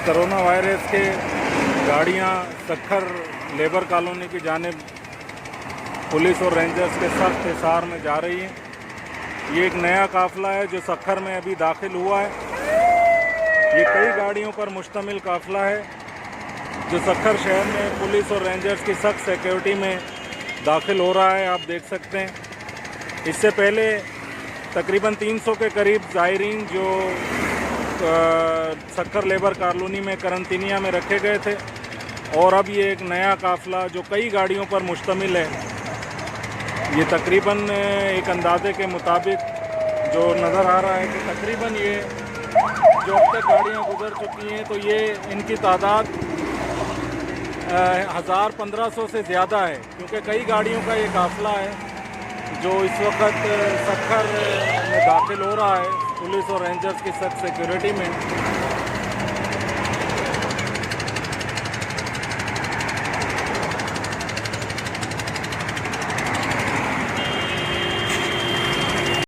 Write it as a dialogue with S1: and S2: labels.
S1: Corona virus के गाड़ियां Sukkur labour colony की जानिब पुलिस और रेंजर्स के सख्त हिसार में जा रही हैं। ये एक नया काफ़िला है जो सक्खर में अभी दाखिल हुआ है। ये कई गाड़ियों पर मुश्तमिल काफ़िला है जो सक्खर शहर में पुलिस और रेंजर्स की सख्त सिक्योरिटी में दाखिल हो रहा है। आप देख सकते हैं इससे पहले तकरीबन 300 के करीब ज़ायरीन जो सक्खर लेबर कॉलोनी में करंतिनिया में रखे गए थे, और अब ये एक नया काफ़िला जो कई गाड़ियों पर मुश्तमिल है, ये तकरीबन एक अंदाजे के मुताबिक जो नज़र आ रहा है कि तकरीबन ये जो अब तक गाड़ियाँ गुजर चुकी हैं तो ये इनकी तादाद 1000-1500 से ज़्यादा है, क्योंकि कई गाड़ियों का ये काफ़िला है जो इस वक्त सक्खर में दाखिल हो रहा है पुलिस और रेंजर्स की सख्त सिक्योरिटी में।